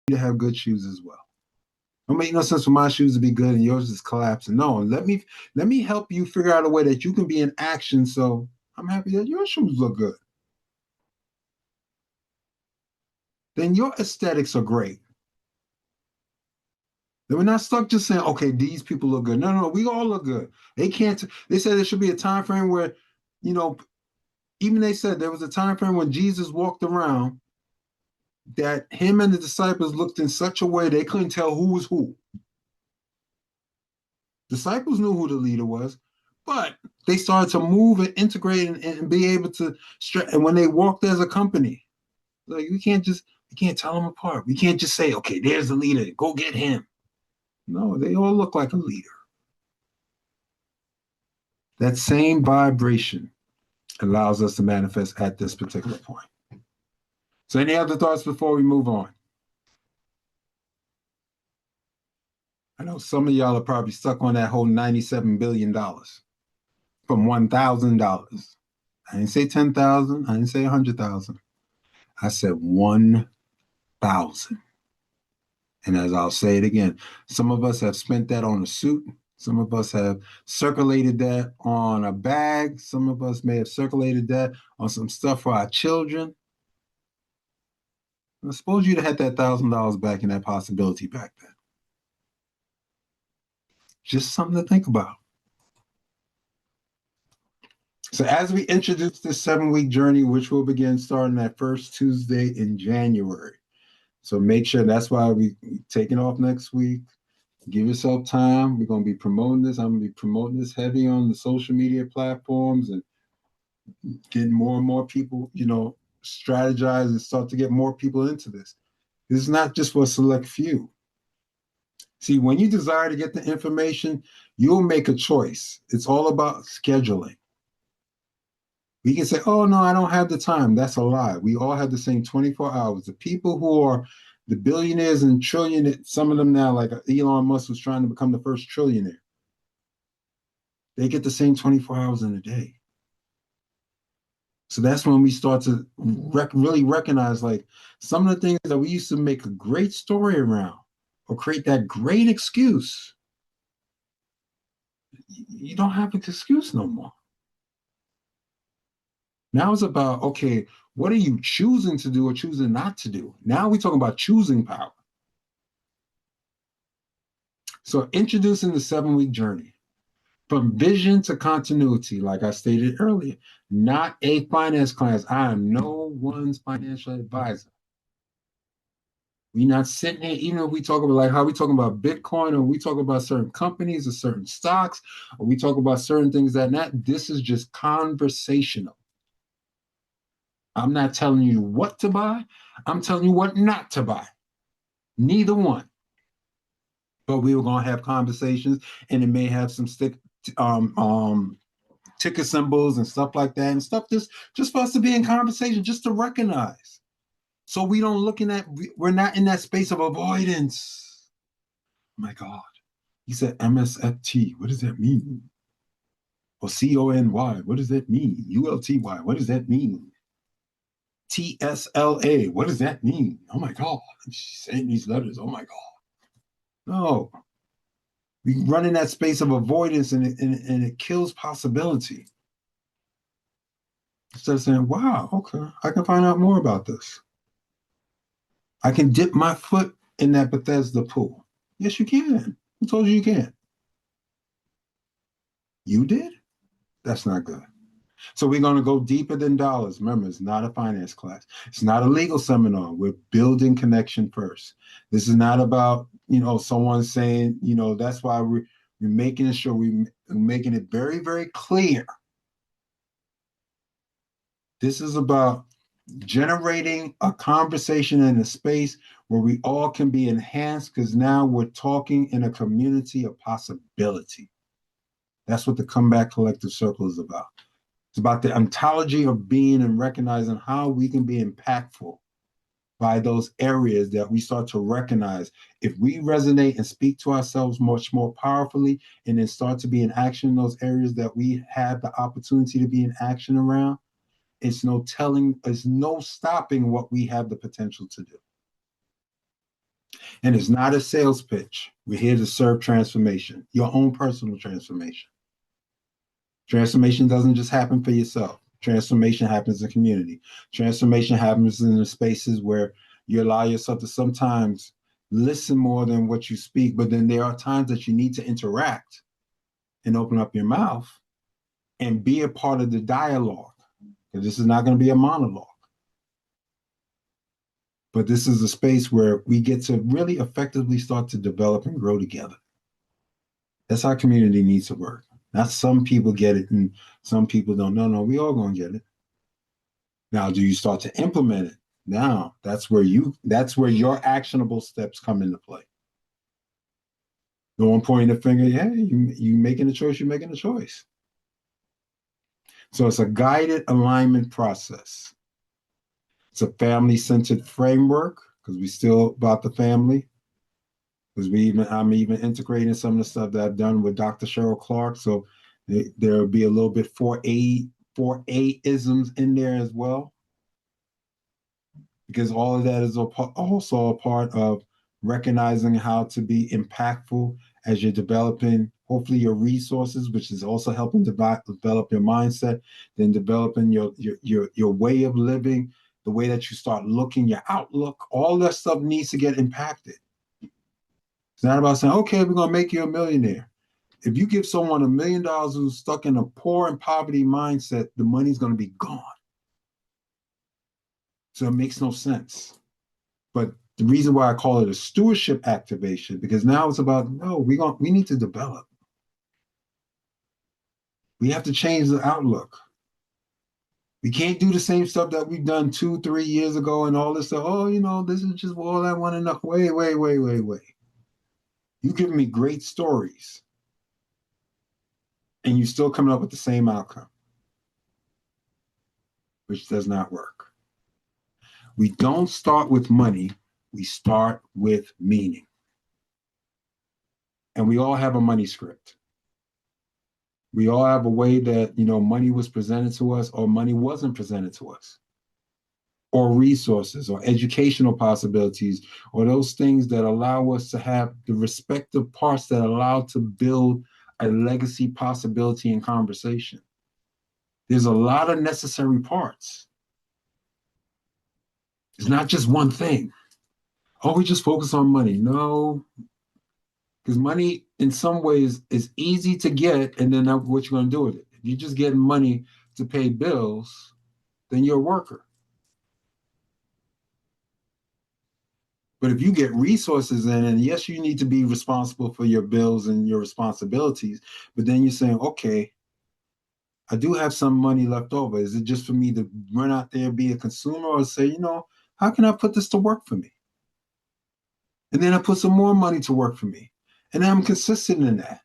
to have good shoes as well. Don't make no sense for my shoes to be good and yours is collapsing. No, let me help you figure out a way that you can be in action. So I'm happy that your shoes look good. Then your aesthetics are great. Then we're not stuck just saying, okay, these people look good. No, we all look good. They can't. They said there should be a time frame where, you know, even they said there was a time frame when Jesus walked around that him and the disciples looked in such a way they couldn't tell who was who. Disciples knew who the leader was, but they started to move and integrate and be able to and when they walked as a company, like we can't tell them apart. We can't just say, okay, there's the leader, go get him. No, they all look like a leader. That same vibration allows us to manifest at this particular point. So any other thoughts before we move on? I know some of y'all are probably stuck on that whole $97 billion from $1,000. I didn't say 10,000. I didn't say 100,000. I said 1,000. And as I'll say it again, some of us have spent that on a suit. Some of us have circulated that on a bag. Some of us may have circulated that on some stuff for our children. I suppose you'd have had that $1,000 back in that possibility back then. Just something to think about. So as we introduce this 7-week journey, which will begin starting that first Tuesday in January. So make sure that's why we're taking off next week. Give yourself time. We're going to be promoting this. I'm going to be promoting this heavy on the social media platforms and getting more and more people, strategize and start to get more people into this. This is not just for a select few. See, when you desire to get the information, you'll make a choice. It's all about scheduling. We can say, oh, no, I don't have the time. That's a lie. We all have the same 24 hours. The people who are the billionaires and trillionaires, some of them now, like Elon Musk was trying to become the first trillionaire, they get the same 24 hours in a day. So that's when we start to really recognize, like, some of the things that we used to make a great story around or create that great excuse. You don't have an excuse no more. Now it's about, okay, what are you choosing to do or choosing not to do? Now we're talking about choosing power. So introducing the 7-week journey. From vision to continuity, like I stated earlier, not a finance class. I am no one's financial advisor. We're not sitting here, even if we talk about like how we talking about Bitcoin, or we talk about certain companies or certain stocks, or we talk about certain things this is just conversational. I'm not telling you what to buy. I'm telling you what not to buy. Neither one. But we were going to have conversations, and it may have some ticker symbols and stuff like that, and stuff just for us to be in conversation, just to recognize. So we don't we're not in that space of avoidance. Oh my God. He said MSFT. What does that mean? Or CONY. What does that mean? ULTY. What does that mean? TSLA. What does that mean? Oh my God. She's saying these letters. Oh my God. No. We run in that space of avoidance, and it kills possibility. Instead of saying, wow, okay, I can find out more about this. I can dip my foot in that Bethesda pool. Yes, you can. Who told you can? You did? That's not good. So we're going to go deeper than dollars. Remember, it's not a finance class. It's not a legal seminar. We're building connection first. This is not about, someone saying, that's why we're making sure we're making it very, very clear. This is about generating a conversation in a space where we all can be enhanced, because now we're talking in a community of possibility. That's what the Comeback Collective Circle is about. It's about the ontology of being and recognizing how we can be impactful by those areas that we start to recognize. If we resonate and speak to ourselves much more powerfully, and then start to be in action in those areas that we have the opportunity to be in action around, it's no stopping what we have the potential to do. And it's not a sales pitch. We're here to serve transformation, your own personal transformation. Transformation doesn't just happen for yourself. Transformation happens in community. Transformation happens in the spaces where you allow yourself to sometimes listen more than what you speak, but then there are times that you need to interact and open up your mouth and be a part of the dialogue. Because this is not going to be a monologue. But this is a space where we get to really effectively start to develop and grow together. That's how community needs to work. Not some people get it and some people don't. No, we all gonna get it. Now, do you start to implement it? Now, that's where your actionable steps come into play. No one pointing the finger, yeah, you making a choice, you're making a choice. So it's a guided alignment process. It's a family-centered framework, because we still about the family. Because I'm even integrating some of the stuff that I've done with Dr. Cheryl Clarke. So there'll be a little bit 4A isms in there as well. Because all of that is also a part of recognizing how to be impactful as you're developing, hopefully, your resources, which is also helping develop your mindset, then developing your way of living, the way that you start looking, your outlook. All that stuff needs to get impacted. It's not about saying, okay, we're going to make you a millionaire. If you give someone $1 million who's stuck in a poor and poverty mindset, the money's going to be gone. So it makes no sense. But the reason why I call it a stewardship activation, because now it's about, no, we need to develop. We have to change the outlook. We can't do the same stuff that we've done 2-3 years ago and all this stuff. Oh, this is just all I want to know. Wait. You're giving me great stories, and you're still coming up with the same outcome, which does not work. We don't start with money. We start with meaning. And we all have a money script. We all have a way that, money was presented to us or money wasn't presented to us, or resources or educational possibilities, or those things that allow us to have the respective parts that allow to build a legacy possibility in conversation. There's a lot of necessary parts. It's not just one thing. Oh, we just focus on money. No, because money in some ways is easy to get, and then what you're going to do with it. If you're just getting money to pay bills, then you're a worker. But if you get resources in, and yes, you need to be responsible for your bills and your responsibilities, but then you're saying, okay, I do have some money left over. Is it just for me to run out there and be a consumer, or say, how can I put this to work for me? And then I put some more money to work for me. And then I'm consistent in that.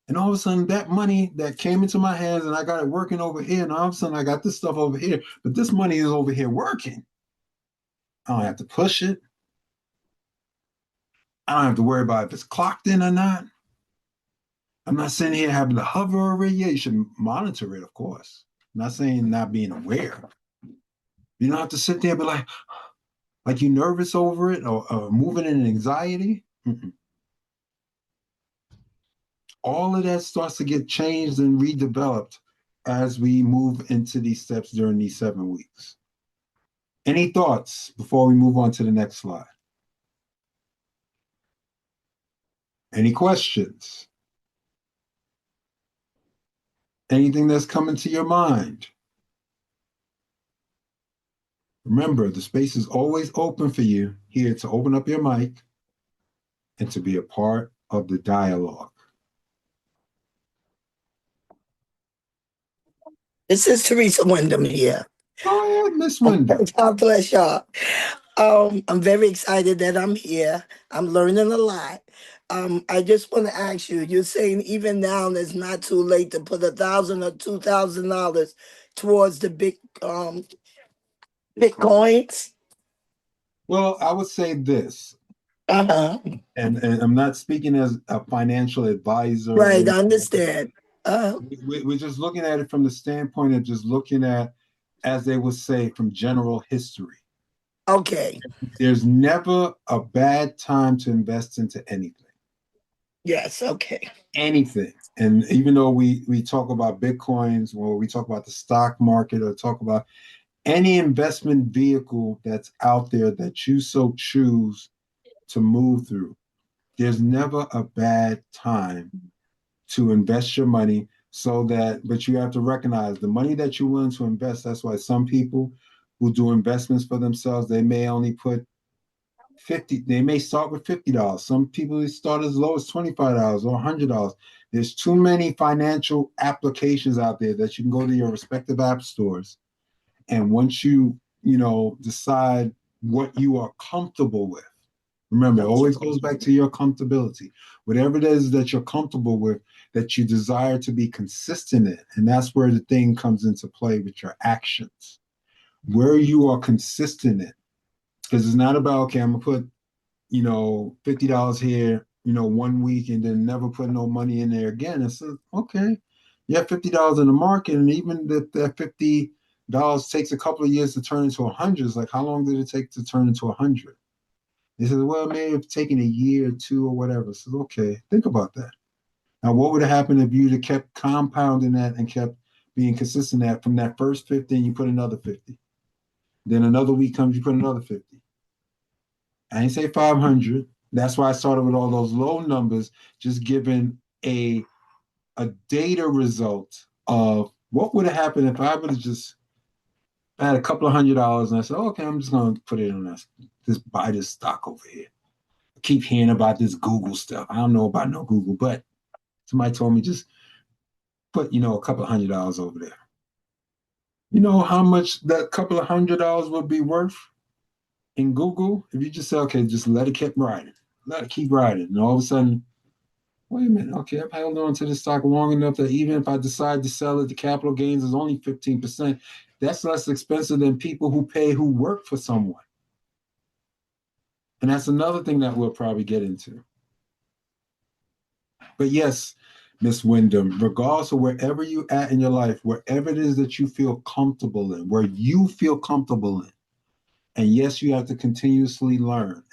And all of a sudden, that money that came into my hands and I got it working over here, and all of a sudden I got this stuff over here, but this money is over here working. I don't have to push it. I don't have to worry about if it's clocked in or not. I'm not sitting here having to hover over it. Yeah, you should monitor it, of course. I'm not saying not being aware. You don't have to sit there and be like you nervous over it or moving in anxiety. Mm-mm. All of that starts to get changed and redeveloped as we move into these steps during these 7 weeks. Any thoughts before we move on to the next slide? Any questions? Anything that's coming to your mind? Remember, the space is always open for you here to open up your mic and to be a part of the dialogue. This is Teresa Wyndham here. Go ahead, Miss Wyndham. God bless y'all. I'm very excited that I'm here. I'm learning a lot. I just want to ask you, you're saying even now it's not too late to put $1,000 or $2,000 towards the big Bitcoins? Well, I would say this, Uh-huh. and I'm not speaking as a financial advisor. Right, I understand. We're just looking at it from the standpoint of just looking at, as they would say, from general history. Okay. There's never a bad time to invest into anything. Yes. Okay. Anything. And even though we talk about Bitcoins, or we talk about the stock market, or talk about any investment vehicle that's out there that you so choose to move through, there's never a bad time to invest your money. But you have to recognize the money that you're willing to invest. That's why some people who do investments for themselves, they may only put 50, they may start with $50. Some people start as low as $25 or $100. There's too many financial applications out there that you can go to your respective app stores. And once decide what you are comfortable with, remember, it always goes back to your comfortability. Whatever it is that you're comfortable with, that you desire to be consistent in. And that's where the thing comes into play with your actions, where you are consistent in. Because it's not about, okay, I'm going to put, $50 here, 1 week, and then never put no money in there again. It's okay, you have $50 in the market, and even that $50 takes a couple of years to turn into 100. It's like, how long did it take to turn into 100? They said, well, it may have taken a year or two or whatever. So, okay, think about that. Now, what would have happened if you'd have kept compounding that and kept being consistent that from that first 50, and you put another 50? Then another week comes, you put another 50. I ain't say 500. That's why I started with all those low numbers, just giving a data result of what would have happened if I would have just had a couple of $100 and I said, okay, I'm just going to put it on this, just buy this stock over here. I keep hearing about this Google stuff. I don't know about no Google, but somebody told me just put, a couple of $100 over there. You know how much that couple of $100 would be worth in Google if you just say, okay, just let it keep riding, let it keep riding, and all of a sudden, wait a minute, okay, I've held on to this stock long enough that even if I decide to sell it, the capital gains is only 15%. That's less expensive than people who work for someone. And that's another thing that we'll probably get into. But yes, Miss Wyndham, regardless of wherever you're at in your life, wherever it is that you feel comfortable in, where you feel comfortable in, and yes, you have to continuously learn.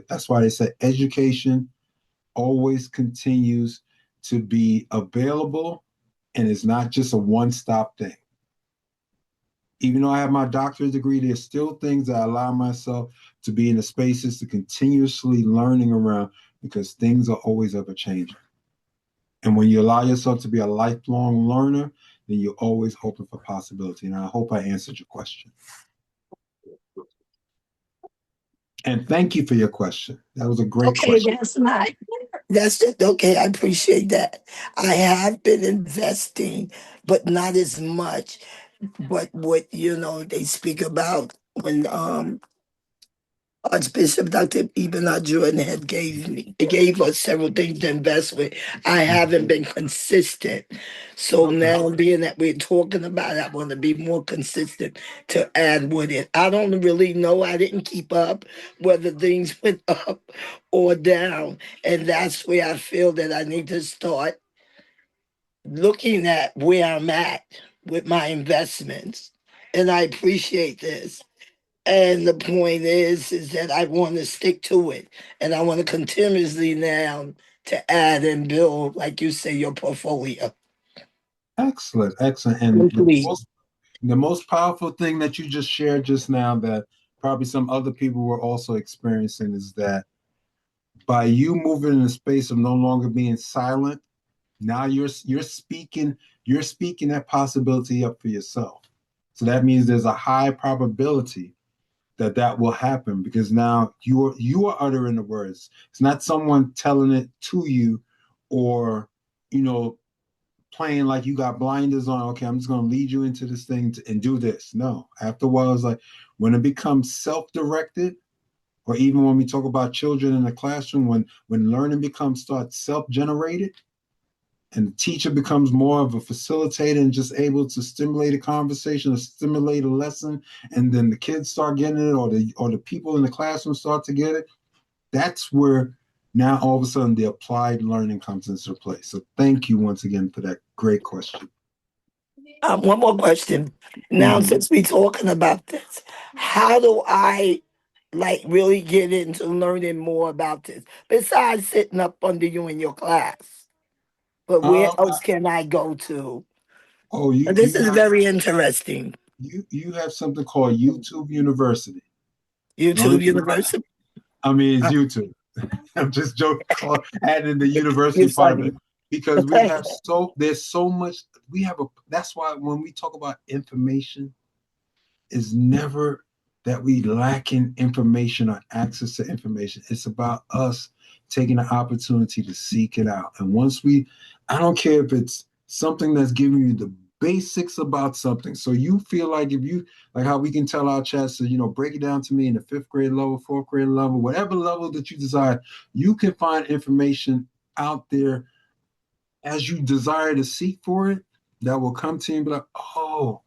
That's why they say education always continues to be available, and it's not just a one-stop thing. Even though I have my doctorate degree, there's still things that I allow myself to be in the spaces to continuously learning around, because things are always ever changing. And when you allow yourself to be a lifelong learner, then you're always open for possibility. And I hope I answered your question. And thank you for your question. That was a great Okay, question. that's it. Okay, I appreciate that. I have been investing, but not as much. But what they speak about when Archbishop Dr. Eben Jordan had gave us several things to invest with. I haven't been consistent. So Okay. now being that we're talking about it, I want to be more consistent to add with it. I don't really know. I didn't keep up whether things went up or down. And that's where I feel that I need to start looking at where I'm at with my investments. And I appreciate this. And the point is that I want to stick to it, and I want to continuously now to add and build, like you say, your portfolio. Excellent, excellent. And Complete. the most powerful thing that you just shared just now, that probably some other people were also experiencing, is that by you moving in the space of no longer being silent, now you're speaking that possibility up for yourself. So that means there's a high probability that will happen, because now you are uttering the words. It's not someone telling it to you, or you know playing like you got blinders on. Okay, I'm just going to lead you into this thing and do this. No, after a while, it's like when it becomes self-directed, or even when we talk about children in the classroom, when learning starts self-generated, and the teacher becomes more of a facilitator and just able to stimulate a conversation or stimulate a lesson, and then the kids start getting it, or the people in the classroom start to get it. That's where now all of a sudden the applied learning comes into play. So thank you once again for that great question. One more question. Now, Mhm. since we're talking about this, how do I? like really get into learning more about this besides sitting up under you in your class? But where Um, else can I go to? oh, you This you is have very interesting. you have something called YouTube University. The only YouTube thing University. I mean is Uh, YouTube. I'm just joking, adding the university You're part of it funny. because there's so much that's why when we talk about information, is never that we lack in information or access to information. It's about us taking the opportunity to seek it out. And I don't care if it's something that's giving you the basics about something. So you feel like like how we can tell our chats to, break it down to me in the fifth grade level, fourth grade level, whatever level that you desire, you can find information out there as you desire to seek for it that will come to you and be like, oh,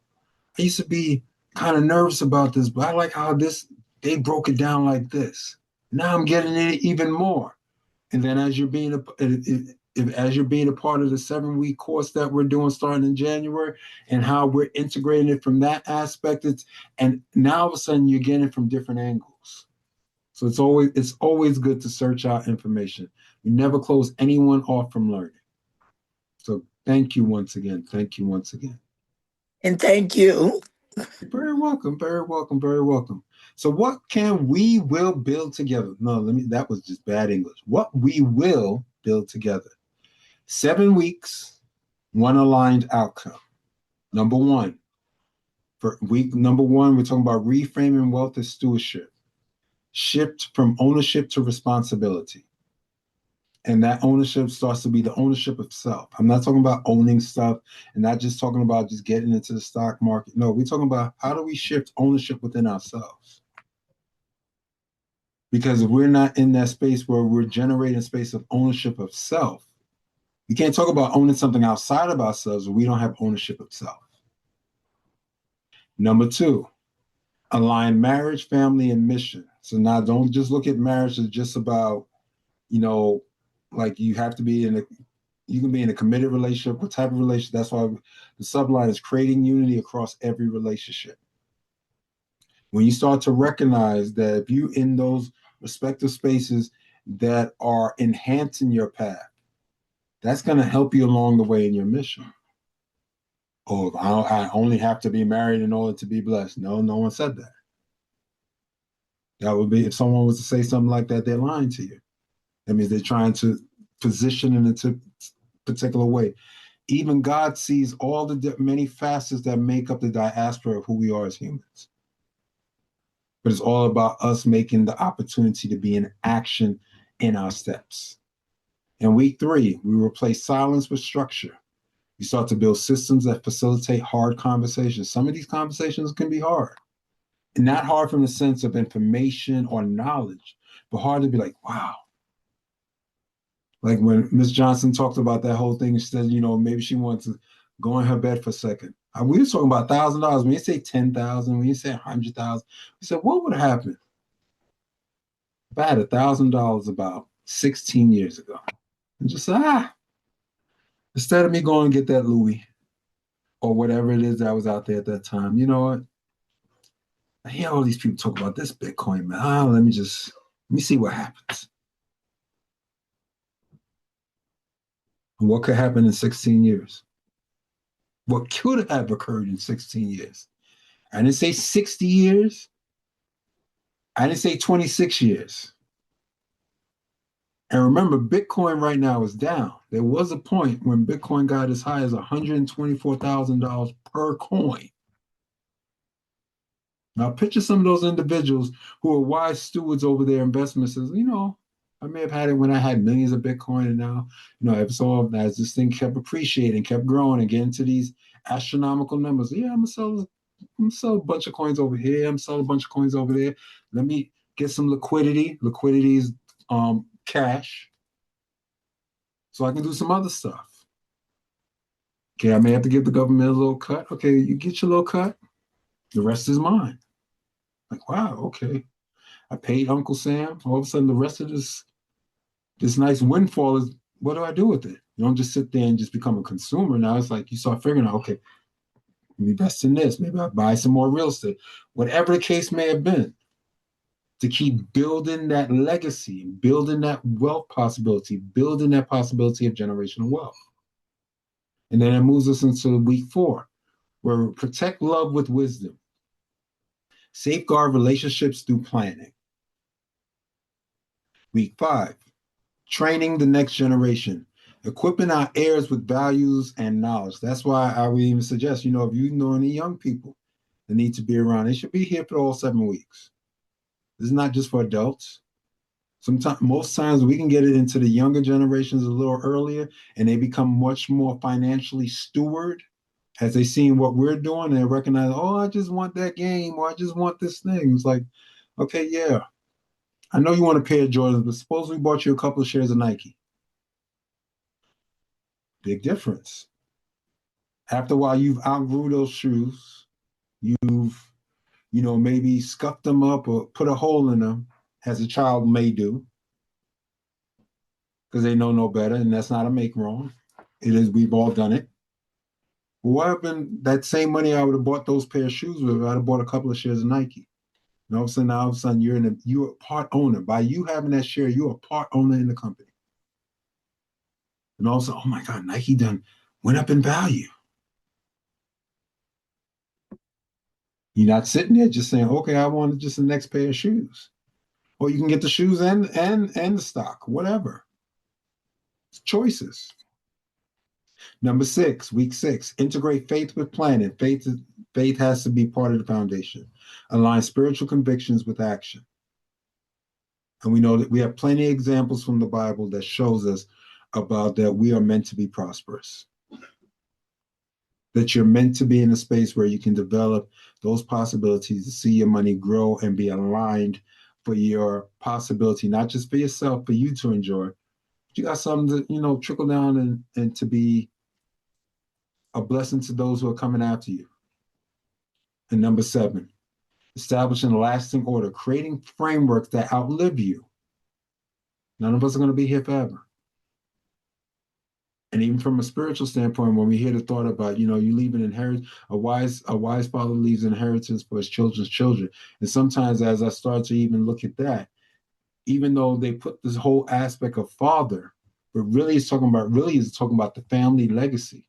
I used to be kind of nervous about this, but I like how they broke it down like this. Now I'm getting it even more. And then as you're being as you're being a part of the 7-week course that we're doing starting in January, and how we're integrating it from that aspect, and now all of a sudden you're getting it from different angles. So it's always good to search out information. We never close anyone off from learning. So thank you once again. Thank you once again. And thank you. You're very welcome, very welcome, very welcome. So what can we will build together? No, that was just bad English. What we will build together. 7 weeks, one aligned outcome. Number one, for week number one, we're talking about reframing wealth as stewardship. Shift from ownership to responsibility. And that ownership starts to be the ownership of self. I'm not talking about owning stuff and not just talking about just getting into the stock market. No, we're talking about how do we shift ownership within ourselves? Because if we're not in that space where we're generating a space of ownership of self, we can't talk about owning something outside of ourselves if we don't have ownership of self. Number two, align marriage, family, and mission. So now don't just look at marriage as just about, you know, like you have to be you can be in a committed relationship. What type of relationship? That's why the subline is creating unity across every relationship. When you start to recognize that if you in those respective spaces that are enhancing your path, that's going to help you along the way in your mission. Oh, I only have to be married in order to be blessed. No, no one said that. That would be if someone was to say something like that, they're lying to you. That means they're trying to position it in a particular way. Even God sees all the many facets that make up the diaspora of who we are as humans. But it's all about us making the opportunity to be in action in our steps. In week 3, we replace silence with structure. We start to build systems that facilitate hard conversations. Some of these conversations can be hard. And not hard from the sense of information or knowledge, but hard to be like, wow. Like when Miss Johnson talked about that whole thing, she said, maybe she wants to go in her bed for a second. We were talking about $1,000. When you say 10,000, when you say 100,000, we said, what would happen if I had $1,000 about 16 years ago? And just instead of me going and get that Louis or whatever it is that was out there at that time, you know what? I hear all these people talk about this Bitcoin, man. Let me see what happens. And what could happen in 16 years? What could have occurred in 16 years? I didn't say 60 years. I didn't say 26 years. And remember, Bitcoin right now is down. There was a point when Bitcoin got as high as $124,000 per coin. Now, picture some of those individuals who are wise stewards over their investments. I may have had it when I had millions of Bitcoin, and now, as this thing kept appreciating, kept growing, and getting to these astronomical numbers. Yeah, I'm gonna sell a bunch of coins over here. I'm selling a bunch of coins over there. Let me get some liquidity. Liquidity is cash, so I can do some other stuff. Okay, I may have to give the government a little cut. Okay, you get your little cut. The rest is mine. Like, wow, okay. I paid Uncle Sam. All of a sudden, the rest of this nice windfall is, what do I do with it? You don't just sit there and just become a consumer. Now it's like you start figuring out, okay, maybe invest in this. Maybe I buy some more real estate. Whatever the case may have been. to keep building that legacy, building that wealth possibility, building that possibility of generational wealth. And then it moves us into week 4, where we protect love with wisdom, safeguard relationships through planning. Week 5, training the next generation, equipping our heirs with values and knowledge. That's why I would even suggest, if you know any young people that need to be around, they should be here for all 7 weeks. This is not just for adults. Most times we can get it into the younger generations a little earlier, and they become much more financially steward as they see what we're doing, and they recognize, oh, I just want that game, or I just want this thing. It's like, okay, yeah, I know you want a pair of Jordans, but suppose we bought you a couple of shares of Nike. Big difference. After a while, you've outgrew those shoes. You've, maybe scuffed them up or put a hole in them, as a child may do, because they know no better, and that's not a make wrong. It is, we've all done it. Well, what happened? That same money I would have bought those pair of shoes with, I'd have bought a couple of shares of Nike. And all of a sudden, you're a part owner. By you having that share, you're a part owner in the company. And also, oh my God, Nike done went up in value. You're not sitting there just saying, okay, I want just the next pair of shoes. Or you can get the shoes and the stock, whatever. It's choices. Number 6, week 6, integrate faith with planning. Faith has to be part of the foundation. Align spiritual convictions with action. And we know that we have plenty of examples from the Bible that shows us about that we are meant to be prosperous. That you're meant to be in a space where you can develop those possibilities to see your money grow and be aligned for your possibility, not just for yourself, for you to enjoy. But you got something to, trickle down and to be a blessing to those who are coming after you. And number 7, establishing a lasting order, creating frameworks that outlive you. None of us are going to be here forever. And even from a spiritual standpoint, when we hear the thought about, you leave an inheritance, a wise father leaves an inheritance for his children's children. And sometimes as I start to even look at that, even though they put this whole aspect of father, but really is talking about the family legacy.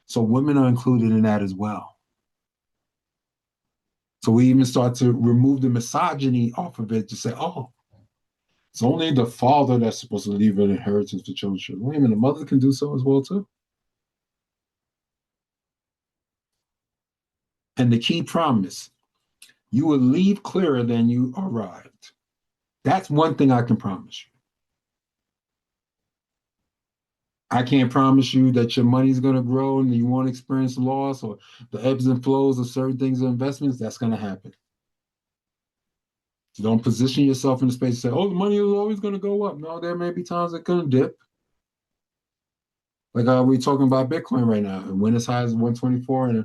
So women are included in that as well. So we even start to remove the misogyny off of it to say, oh, it's only the father that's supposed to leave an inheritance to children. Wait a minute, the mother can do so as well too. And the key promise, you will leave clearer than you arrived. That's one thing I can promise you. I can't promise you that your money's going to grow and you won't experience loss or the ebbs and flows of certain things or investments. That's going to happen. So don't position yourself in the space to say, oh, the money is always going to go up. No, there may be times it's going to dip. Like we're talking about Bitcoin right now. It went as high as 124, and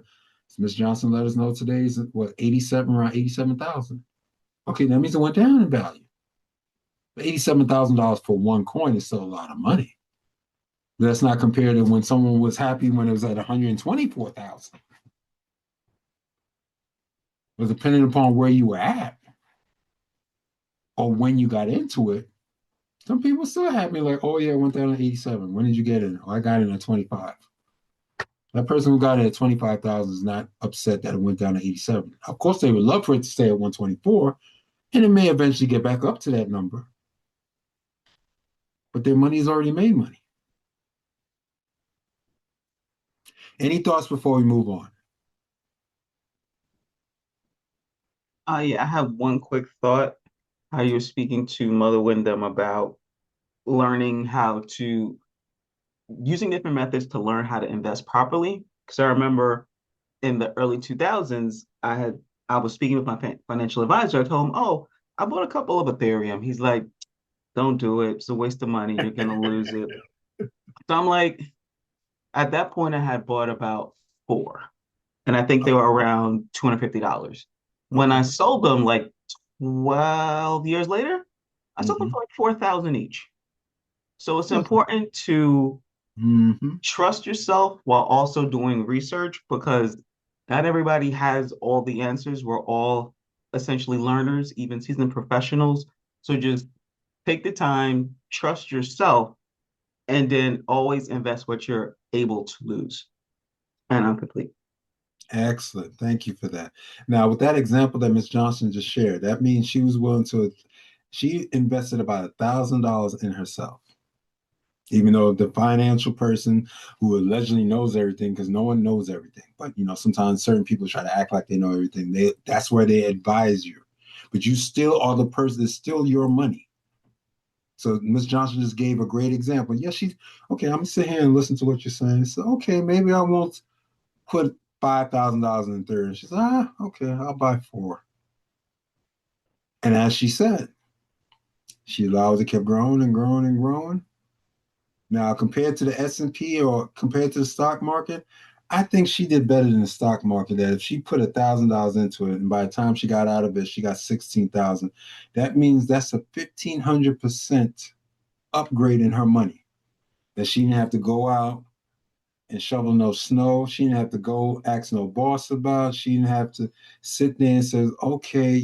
Ms. Johnson let us know today is what, 87, around 87,000. Okay, that means it went down in value. But $87,000 for one coin is still a lot of money. That's not compared to when someone was happy when it was at 124,000. But depending upon where you were at or when you got into it, some people still happy like, oh yeah, it went down to 87. When did you get in? Oh, I got in at 25. That person who got it at 25,000 is not upset that it went down to 87. Of course, they would love for it to stay at 124, and it may eventually get back up to that number. But their money is already made money. Any thoughts before we move on? Yeah, I have one quick thought. How you're speaking to Mother Wyndham about learning how to using different methods to learn how to invest properly. Because I remember in the early 2000s, I was speaking with my financial advisor. I told him, "Oh, I bought a couple of Ethereum." He's like, "Don't do it. It's a waste of money. You're gonna lose it." So I'm like, at that point, I had bought about 4, and I think they were around $250. When I sold them, like 12 years later, I sold them for like 4,000 each. So it's important to trust yourself while also doing research because not everybody has all the answers. We're all essentially learners, even seasoned professionals. So just take the time, trust yourself, and then always invest what you're able to lose. And I'm complete. Excellent. Thank you for that. Now, with that example that Ms. Johnson just shared, that means she was willing to, she invested about $1,000 in herself. Even though the financial person who allegedly knows everything, because no one knows everything, but sometimes certain people try to act like they know everything. That's where they advise you, but you still are the person. It's still your money. So Ms. Johnson just gave a great example. Yeah, she's okay. I'm gonna sit here and listen to what you're saying. So okay, maybe I won't put $5,000 in the third. And she's okay, I'll buy four. And as she said, she allowed it to keep growing and growing and growing. Now, compared to the S&P or compared to the stock market, I think she did better than the stock market. That if she put $1,000 into it, and by the time she got out of it, she got 16,000. That means that's a 1,500% upgrade in her money. That she didn't have to go out and shovel no snow. She didn't have to go ask no boss about. She didn't have to sit there and say, okay,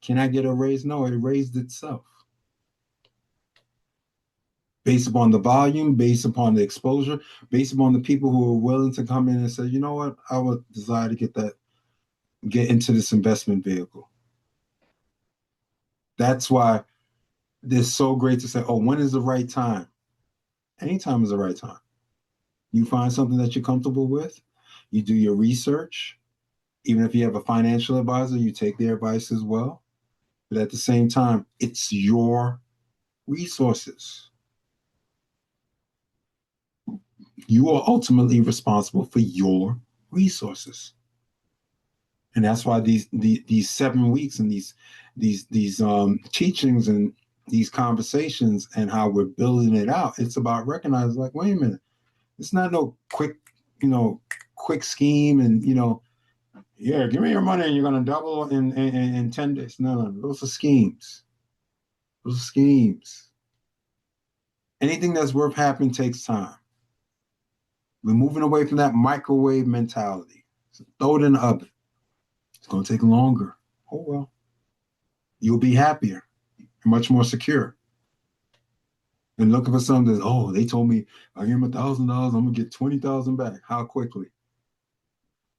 can I get a raise? No, it raised itself. Based upon the volume, based upon the exposure, based upon the people who are willing to come in and say, you know what, I would desire to get into this investment vehicle. That's why it's so great to say, oh, when is the right time? Anytime is the right time. You find something that you're comfortable with, you do your research. Even if you have a financial advisor, you take their advice as well. But at the same time, it's your resources. You are ultimately responsible for your resources. And that's why these 7 weeks and these teachings and these conversations and how we're building it out, it's about recognizing, like, wait a minute, it's not no quick scheme and yeah, give me your money and you're gonna double in 10 days. No, those are schemes. Those are schemes. Anything that's worth happening takes time. We're moving away from that microwave mentality. So throw it in the oven. It's going to take longer. Oh, well. You'll be happier, much more secure. And looking for something that, they told me I give them $1,000, I'm going to get 20,000 back. How quickly?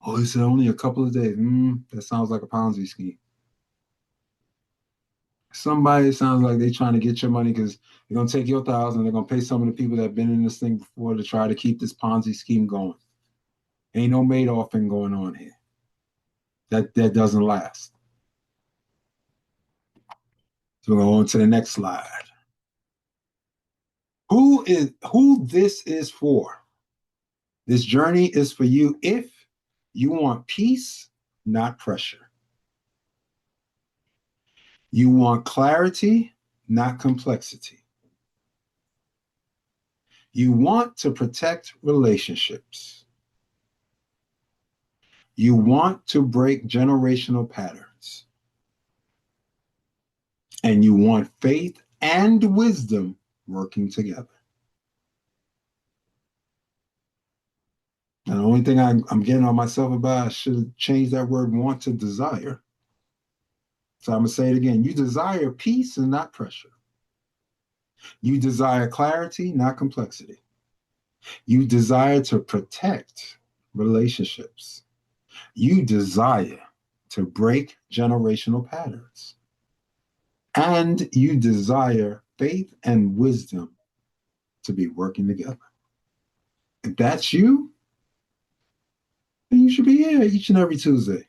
Oh, they said only a couple of days. That sounds like a Ponzi scheme. Somebody sounds like they're trying to get your money because they're going to take your 1,000. They're going to pay some of the people that have been in this thing before to try to keep this Ponzi scheme going. Ain't no Madoffing going on here. That doesn't last. So we're going on to the next slide. Who this is for? This journey is for you if you want peace, not pressure. You want clarity, not complexity. You want to protect relationships. You want to break generational patterns. And you want faith and wisdom working together. And the only thing I'm getting on myself about, I should have changed that word want to desire. So I'm going to say it again. You desire peace and not pressure. You desire clarity, not complexity. You desire to protect relationships. You desire to break generational patterns. And you desire faith and wisdom to be working together. If that's you, then you should be here each and every Tuesday.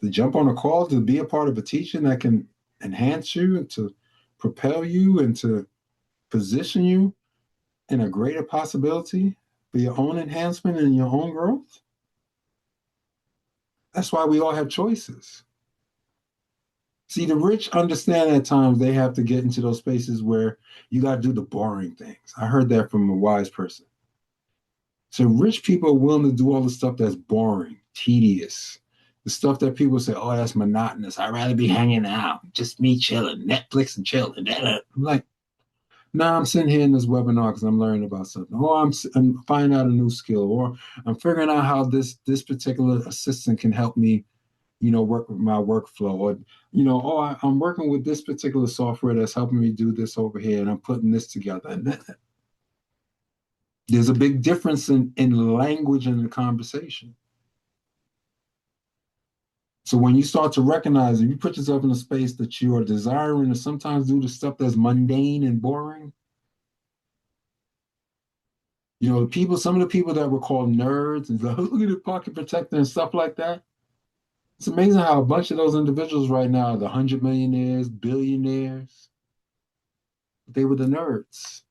To jump on a call, to be a part of a teaching that can enhance you and to propel you and to position you in a greater possibility for your own enhancement and your own growth. That's why we all have choices. See, the rich understand at times they have to get into those spaces where you got to do the boring things. I heard that from a wise person. So rich people are willing to do all the stuff that's boring, tedious, the stuff that people say, oh, that's monotonous. I'd rather be hanging out, just me chilling, Netflix and chilling. I'm like, Now I'm sitting here in this webinar because I'm learning about something. Or I'm finding out a new skill, or I'm figuring out how this particular assistant can help me, work with my workflow, or I'm working with this particular software that's helping me do this over here, and I'm putting this together. And there's a big difference in language and the conversation. So when you start to recognize, if you put yourself in a space that you are desiring to sometimes do the stuff that's mundane and boring, some of the people that were called nerds and like, look at the pocket protector and stuff like that. It's amazing how a bunch of those individuals right now are the 100 millionaires, billionaires. They were the nerds.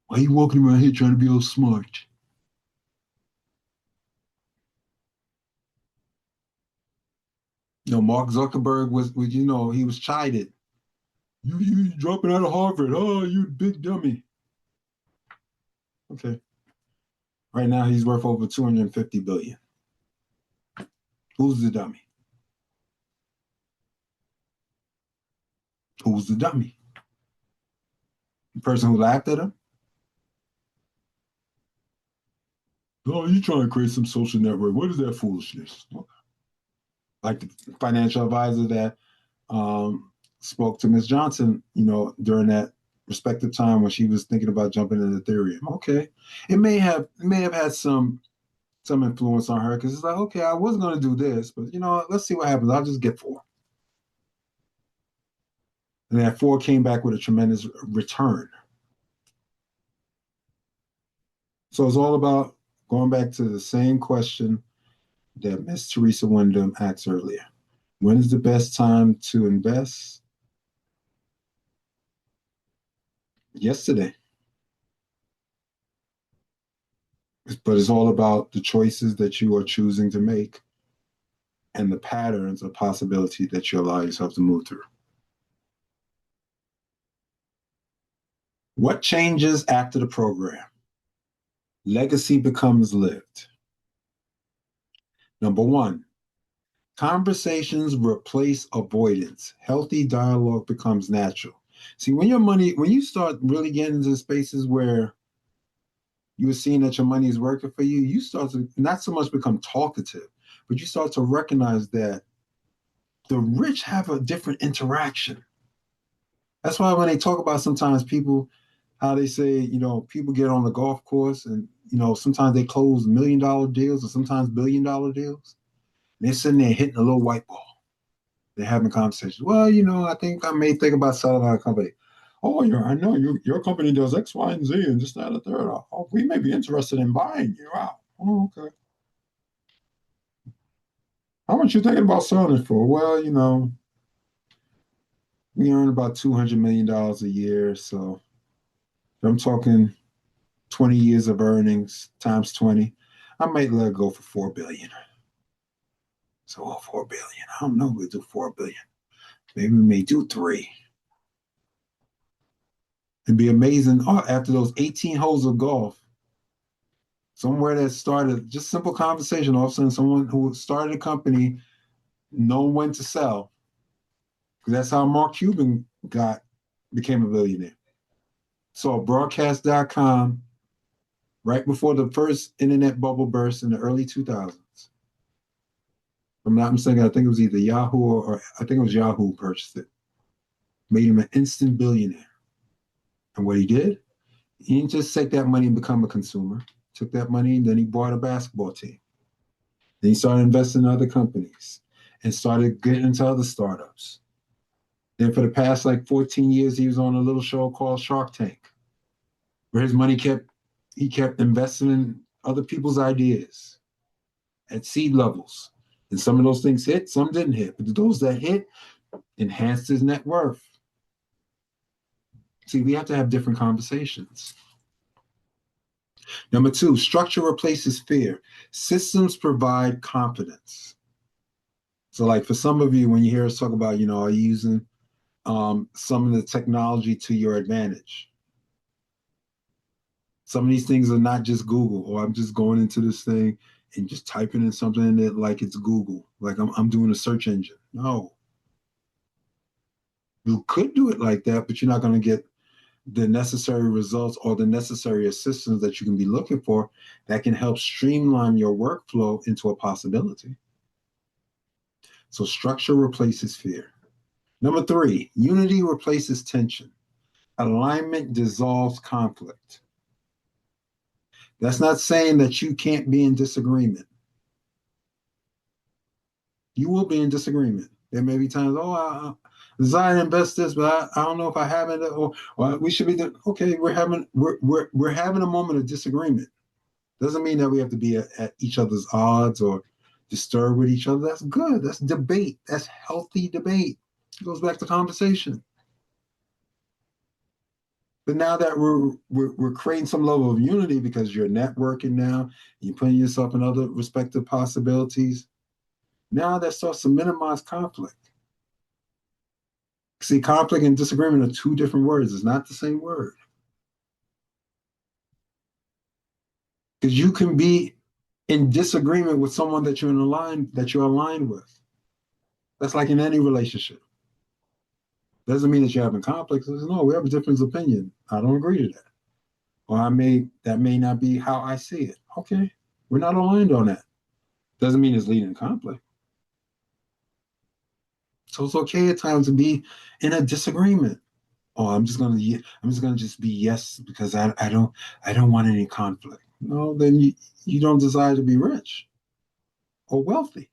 Why are you walking around here trying to be all smart? Mark Zuckerberg was he was chided. You dropping out of Harvard. Oh, you big dummy. Okay. Right now he's worth over 250 billion. Who's the dummy? Who's the dummy? The person who laughed at him? Oh, you trying to create some social network. What is that foolishness? Like the financial advisor that spoke to Ms. Johnson, during that respective time when she was thinking about jumping into Ethereum. Okay. It may have had some influence on her because it's like, okay, I was going to do this, but let's see what happens. I'll just get 4. And that 4 came back with a tremendous return. So it's all about going back to the same question that Miss Teresa Wyndham asked earlier. When is the best time to invest? Yesterday. But it's all about the choices that you are choosing to make and the patterns of possibility that you allow yourself to move through. What changes after the program? Legacy becomes lived. Number 1, conversations replace avoidance. Healthy dialogue becomes natural. See, when you start really getting into spaces where you're seeing that your money is working for you, you start to not so much become talkative, but you start to recognize that the rich have a different interaction. That's why when they talk about sometimes people, how they say, people get on the golf course and, sometimes they close $1 million deals or sometimes $1 billion deals. And they're sitting there hitting a little white ball. They're having conversations. Well, I think I may think about selling our company. Oh, I know your company does X, Y, and Z, and just that, and the third. Oh, we may be interested in buying you out. Oh, okay. How much you thinking about selling it for? Well, we earn about $200 million a year. So I'm talking 20 years of earnings times 20. I might let it go for 4 billion. So 4 billion. I don't know if we'll do 4 billion. Maybe we may do 3. It'd be amazing. Oh, after those 18 holes of golf, somewhere that started just simple conversation, all of a sudden someone who started a company, knowing when to sell. Because that's how Mark Cuban became a billionaire. So broadcast.com right before the first internet bubble burst in the early 2000s. If I'm not mistaken, I think it was either Yahoo or I think it was Yahoo who purchased it. Made him an instant billionaire. And what he did, he didn't just take that money and become a consumer. Took that money and then he bought a basketball team. Then he started investing in other companies and started getting into other startups. Then for the past 14 years, he was on a little show called Shark Tank, where his money he kept investing in other people's ideas at seed levels. And some of those things hit, some didn't hit. But those that hit enhanced his net worth. See, we have to have different conversations. Number 2, structure replaces fear. Systems provide confidence. So for some of you, when you hear us talk about, are you using some of the technology to your advantage? Some of these things are not just Google, or I'm just going into this thing and just typing in something in it like it's Google, like I'm doing a search engine. No. You could do it like that, but you're not going to get the necessary results or the necessary assistance that you can be looking for that can help streamline your workflow into a possibility. So structure replaces fear. Number 3, unity replaces tension. Alignment dissolves conflict. That's not saying that you can't be in disagreement. You will be in disagreement. There may be times, I desire to invest this, but I don't know if I have it, or we should be okay. We're having a moment of disagreement. Doesn't mean that we have to be at each other's odds or disturb with each other. That's good. That's debate. That's healthy debate. It goes back to conversation. But now that we're creating some level of unity because you're networking now, you're putting yourself in other respective possibilities. Now that starts to minimize conflict. See, conflict and disagreement are 2 different words. It's not the same word. Because you can be in disagreement with someone that you're aligned with. That's like in any relationship. Doesn't mean that you're having conflict. No, we have a different opinion. I don't agree to that. Or that may not be how I see it. Okay, we're not aligned on that. Doesn't mean it's leading to conflict. So it's okay at times to be in a disagreement. Oh, I'm just gonna just be yes because I don't want any conflict. No, then you don't desire to be rich or wealthy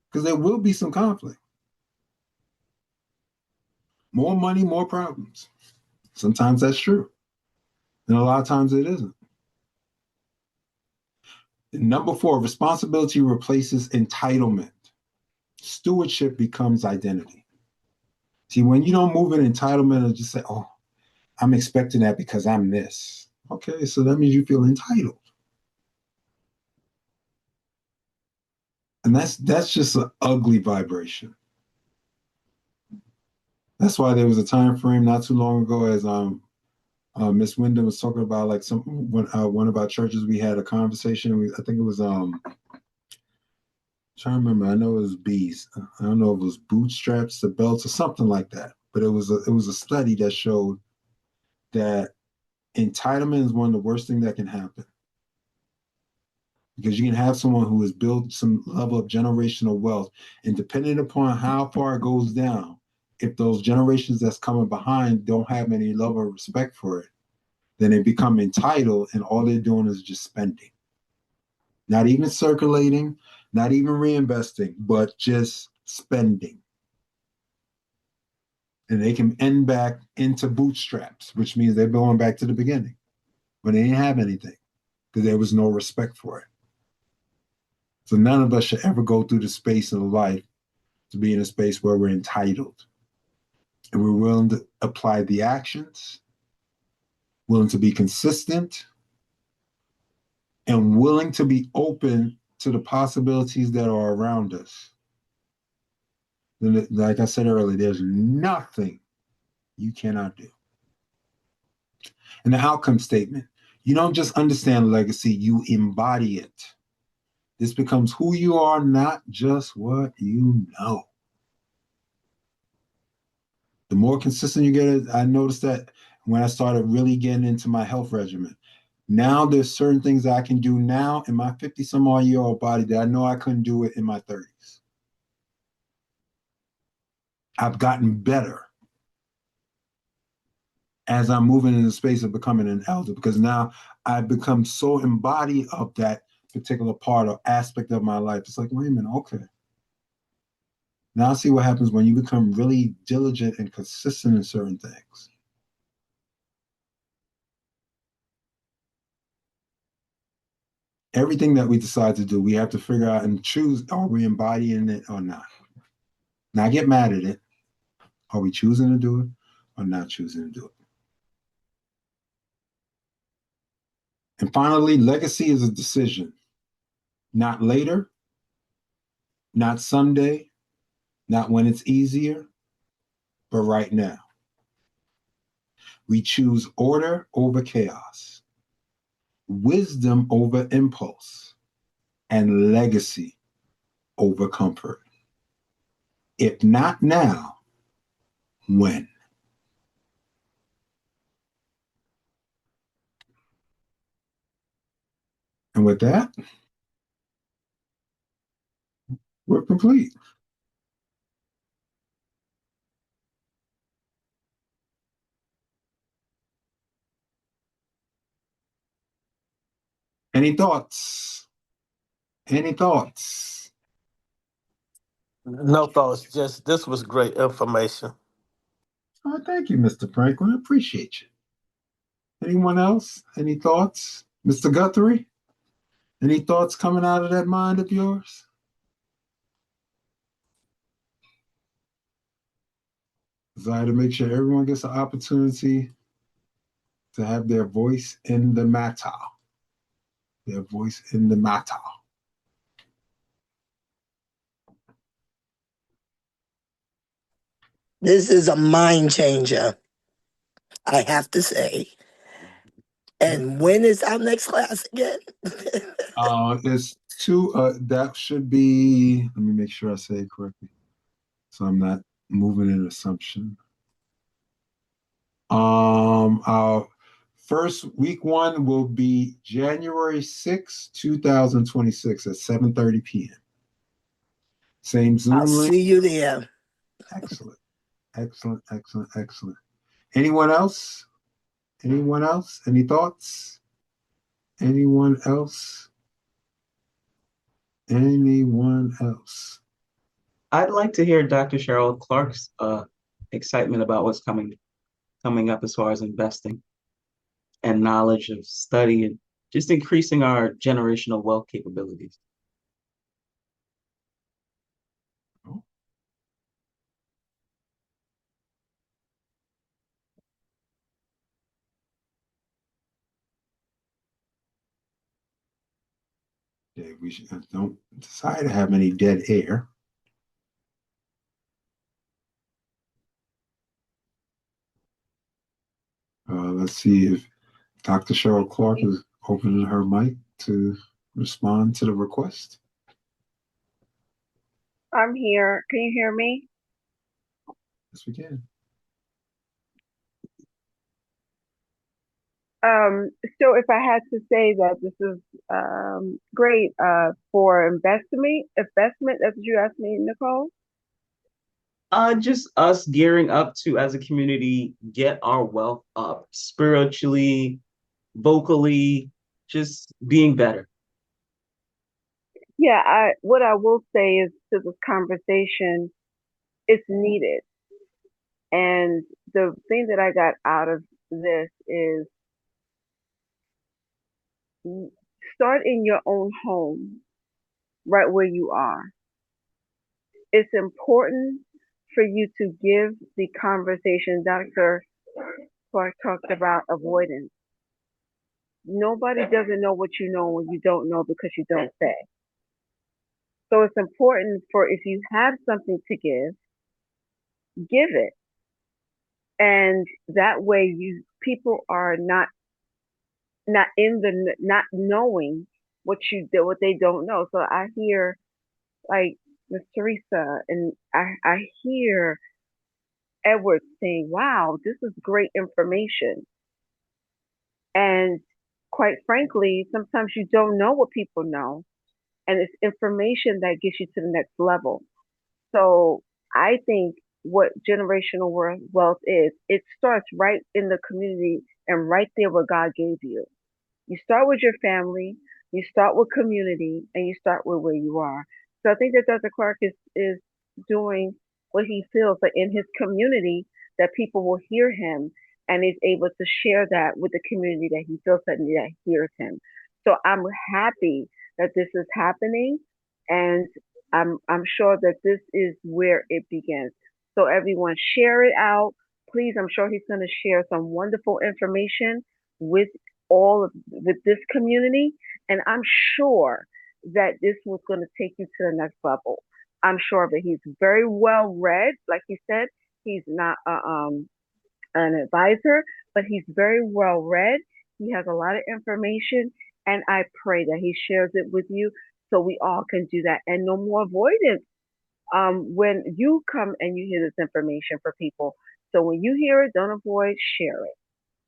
because there will be some conflict. More money, more problems. Sometimes that's true, and a lot of times it isn't. Number 4, responsibility replaces entitlement. Stewardship becomes identity. See, when you don't move in entitlement and just say, oh, I'm expecting that because I'm this. Okay, so that means you feel entitled. And that's just an ugly vibration. That's why there was a time frame not too long ago, as Miss Wyndham was talking about, like one of our churches, we had a conversation. I think it was trying to remember. I know it was bees. I don't know if it was bootstraps, the belts, or something like that. But it was a study that showed that entitlement is one of the worst things that can happen. Because you can have someone who has built some level of generational wealth, and depending upon how far it goes down, if those generations that's coming behind don't have any level of respect for it, then they become entitled, and all they're doing is just spending. Not even circulating, not even reinvesting, but just spending. And they can end back into bootstraps, which means they're going back to the beginning, but they didn't have anything because there was no respect for it. So none of us should ever go through the space of life to be in a space where we're entitled. And we're willing to apply the actions, willing to be consistent, and willing to be open to the possibilities that are around us. Like I said earlier, there's nothing you cannot do. And the outcome statement, you don't just understand legacy, you embody it. This becomes who you are, not just what you know. The more consistent you get, I noticed that when I started really getting into my health regimen. Now there's certain things I can do now in my 50-some-odd-year-old body that I know I couldn't do it in my 30s. I've gotten better as I'm moving in the space of becoming an elder, because now I've become so embodied of that particular part or aspect of my life. It's like, wait a minute, okay. Now I see what happens when you become really diligent and consistent in certain things. Everything that we decide to do, we have to figure out and choose, are we embodying it or not? Not get mad at it. Are we choosing to do it or not choosing to do it? And finally, legacy is a decision. Not later, not someday, not when it's easier, but right now. We choose order over chaos, wisdom over impulse, and legacy over comfort. If not now, when. And with that, we're complete. Any thoughts? Any thoughts? No thoughts. Just this was great information. Oh, thank you, Mr. Franklin. I appreciate you. Anyone else? Any thoughts? Mr. Guthrie? Any thoughts coming out of that mind of yours? Desire to make sure everyone gets an opportunity to have their voice in the matter. Their voice in the matter. This is a mind changer, I have to say. And when is our next class again? There's two, that should be, let me make sure I say it correctly, so I'm not moving an assumption. Our first week one will be January 6, 2026 at 7:30 p.m. Same Zoom I'll link. see you there. Excellent. Excellent, excellent, excellent. Anyone else? Anyone else? Any thoughts? Anyone else? Anyone else? I'd like to hear Dr. Cheryl Clark's excitement about what's coming up as far as investing and knowledge of study and just increasing our generational wealth capabilities. Oh. Yeah, we should, don't decide to have any dead air. Let's see if Dr. Cheryl Clarke is opening her mic to respond to the request. I'm here. Can you hear me? Yes, we can. So if I had to say that this is great for investment, that's what you asked me, Nicole? Just us gearing up to, as a community, get our wealth up spiritually, vocally, just being better. Yeah, what I will say is to this conversation, it's needed. And the thing that I got out of this is start in your own home, right where you are. It's important for you to give the conversation. Dr. Clarke talked about avoidance. Nobody doesn't know what you know when you don't know because you don't say. So it's important for, if you have something to give it. And that way people are not knowing what they don't know. So I hear like Miss Teresa, and I hear Edward saying, wow, this is great information. And quite frankly, sometimes you don't know what people know, and it's information that gets you to the next level. So I think what generational wealth is, it starts right in the community and right there where God gave you. You start with your family, you start with community, and you start with where you are. So I think that Dr. Clarke is doing what he feels that in his community that people will hear him, and is able to share that with the community that he feels that hears him. So I'm happy that this is happening, and I'm sure that this is where it begins. So everyone share it out. Please, I'm sure he's going to share some wonderful information with with this community, and I'm sure that this was going to take you to the next level. I'm sure that he's very well read. Like he said, he's not an advisor, but he's very well read. He has a lot of information, and I pray that he shares it with you so we all can do that, and no more avoidance. When you come and you hear this information for people, So when you hear it, don't avoid, share it.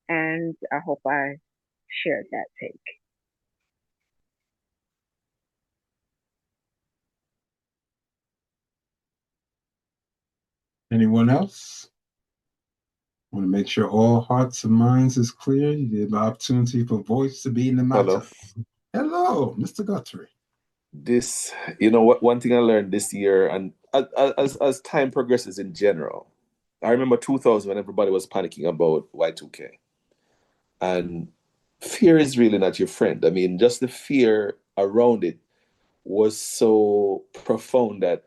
And I hope I shared that take. Anyone else? Want to make sure all hearts and minds is clear. You give the opportunity for voice to be in the matter. Hello, Mr. Guthrie. This, you know what, one thing I learned this year, and as time progresses in general, I remember 2000 when everybody was panicking about Y2K. And fear is really not your friend. I mean, just the fear around it was so profound that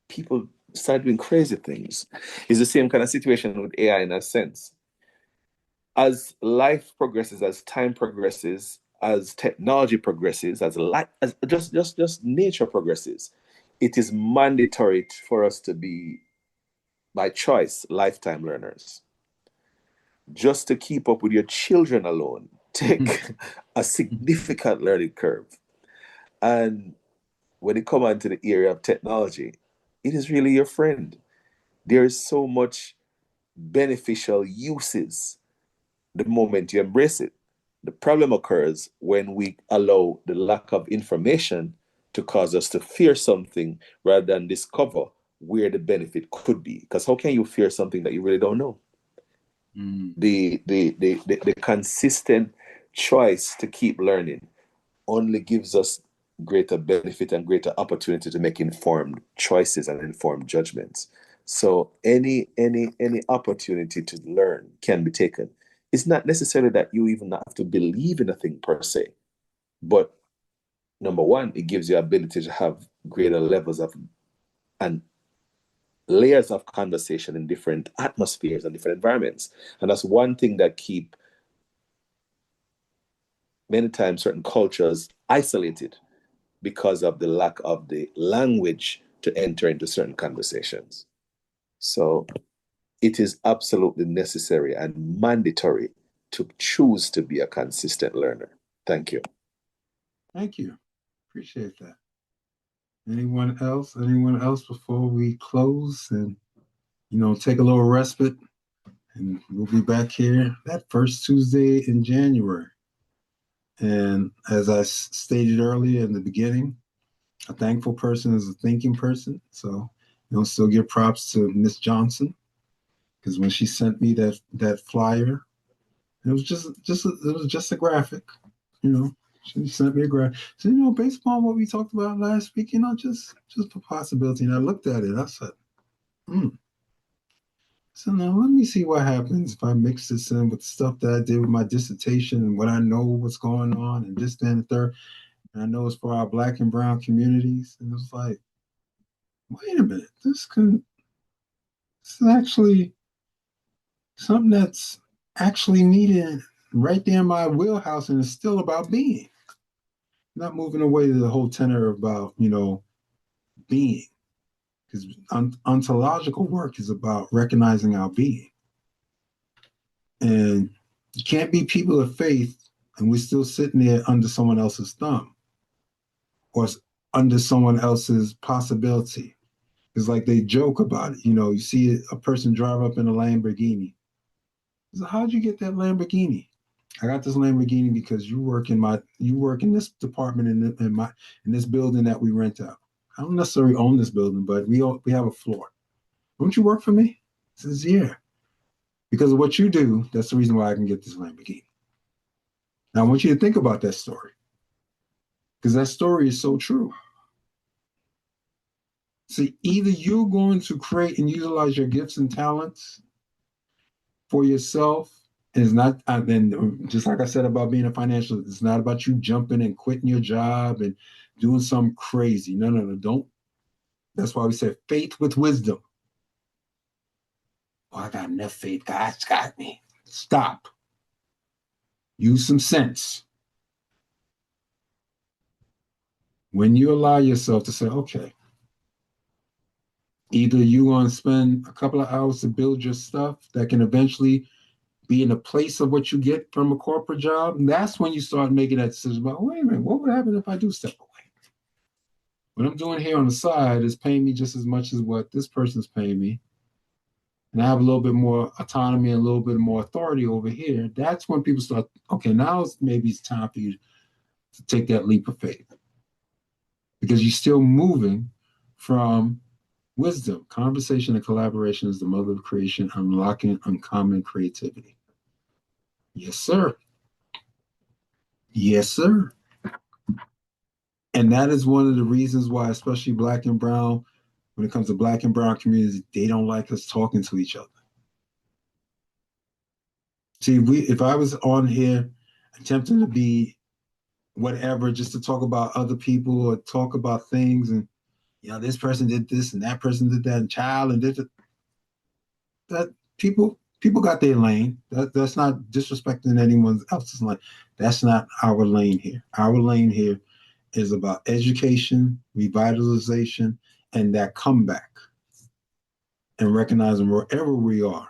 people started doing crazy things. It's the same kind of situation with AI in a sense. As life progresses, as time progresses, as technology progresses, as just nature progresses, it is mandatory for us to be, by choice, lifetime learners. Just to keep up with your children alone take a significant learning curve. And when it comes into the area of technology, it is really your friend. There is so much beneficial uses the moment you embrace it. The problem occurs when we allow the lack of information to cause us to fear something rather than discover where the benefit could be. Because how can you fear something that you really don't know? The consistent choice to keep learning only gives us greater benefit and greater opportunity to make informed choices and informed judgments. So any opportunity to learn can be taken. It's not necessarily that you even have to believe in a thing per se, but number one, it gives you ability to have greater levels of and layers of conversation in different atmospheres and different environments. And that's one thing that keep many times certain cultures isolated because of the lack of the language to enter into certain conversations. So it is absolutely necessary and mandatory to choose to be a consistent learner. Thank you. Thank you. Appreciate that. Anyone else? Anyone else before we close and take a little respite? And we'll be back here that first Tuesday in January. And as I stated earlier in the beginning, a thankful person is a thinking person. So still give props to Miss Johnson, because when she sent me that flyer, it was just a graphic. She sent me a graphic. So based upon what we talked about last week, just a possibility. And I looked at it. I said, So now let me see what happens if I mix this in with the stuff that I did with my dissertation and what I know what's going on and this, that, and the third. And I know it's for our Black and brown communities. And it was like, wait a minute, this is actually something that's actually needed right there in my wheelhouse, and it's still about being. Not moving away to the whole tenor about, being. Because ontological work is about recognizing our being. And you can't be people of faith and we're still sitting there under someone else's thumb or under someone else's possibility. It's like they joke about it. You see a person drive up in a Lamborghini. So how'd you get that Lamborghini? I got this Lamborghini because you work in this department in this building that we rent out. I don't necessarily own this building, but we have a floor. Don't you work for me? He says, yeah. Because of what you do, that's the reason why I can get this Lamborghini. Now I want you to think about that story, because that story is so true. See, either you're going to create and utilize your gifts and talents for yourself, and it's not, then just like I said about being a financial, it's not about you jumping and quitting your job and doing something crazy. No, don't. That's why we said faith with wisdom. Oh, I got enough faith. God's got me. Stop. Use some sense. When you allow yourself to say, okay, either you're going to spend a couple of hours to build your stuff that can eventually be in a place of what you get from a corporate job. And that's when you start making that decision about, wait a minute, what would happen if I do step away? What I'm doing here on the side is paying me just as much as what this person's paying me. and I have a little bit more autonomy and a little bit more authority over here, that's when people start, okay, now maybe it's time for you to take that leap of faith. Because you're still moving from wisdom. Conversation and collaboration is the mother of creation, unlocking uncommon creativity. Yes, sir. Yes, sir. And that is one of the reasons why, especially Black and Brown, when it comes to Black and Brown communities, they don't like us talking to each other. See, if I was on here attempting to be whatever, just to talk about other people or talk about things, and this person did this and that person did that, and child and did that, people got their lane. That's not disrespecting anyone else's lane. That's not our lane here. Our lane here is about education, revitalization, and that comeback, and recognizing wherever we are.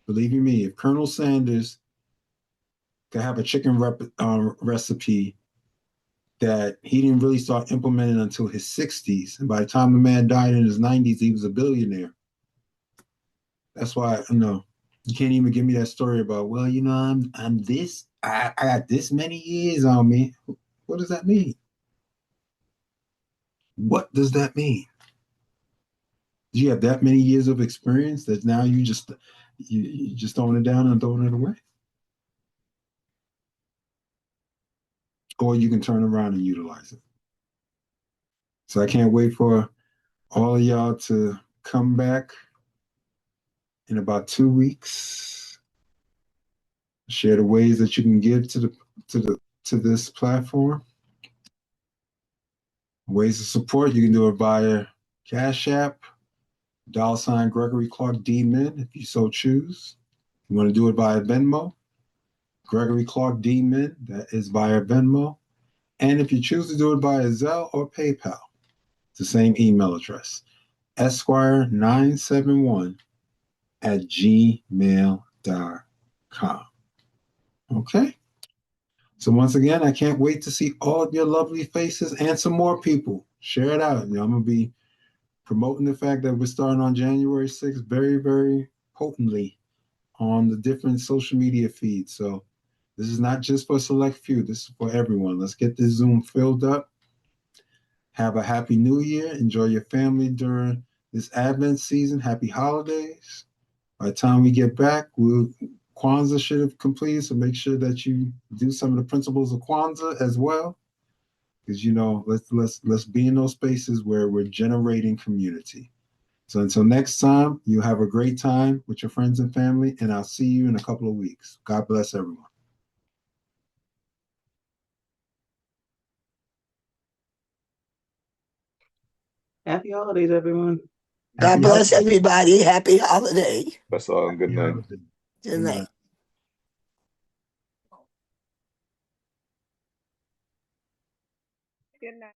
Believe you me, if Colonel Sanders could have a chicken recipe that he didn't really start implementing until his 60s, and by the time the man died in his 90s, he was a billionaire. That's why you can't even give me that story about, well, I'm this, I got this many years on me. What does that mean? What does that mean? Do you have that many years of experience that now you just throwing it down and throwing it away? Or you can turn around and utilize it. So I can't wait for all of y'all to come back in about 2 weeks. Share the ways that you can give to this platform. Ways of support, you can do it via Cash App, $ Gregory Clarke DMin, if you so choose. You want to do it via Venmo, Gregory Clarke DMin, that is via Venmo. And if you choose to do it via Zelle or PayPal, it's the same email address, esquire971@gmail.com. Okay? So once again, I can't wait to see all of your lovely faces and some more people. Share it out. I'm going to be promoting the fact that we're starting on January 6th very, very potently on the different social media feeds. So this is not just for a select few. This is for everyone. Let's get this Zoom filled up. Have a happy new year. Enjoy your family during this Advent season. Happy holidays. By the time we get back, Kwanzaa should have completed, so make sure that you do some of the principles of Kwanzaa as well. Because let's be in those spaces where we're generating community. So until next time, you have a great time with your friends and family, and I'll see you in a couple of weeks. God bless everyone. Happy holidays, everyone. God bless everybody. Happy holiday. That's all. Good night. Good night. Good night.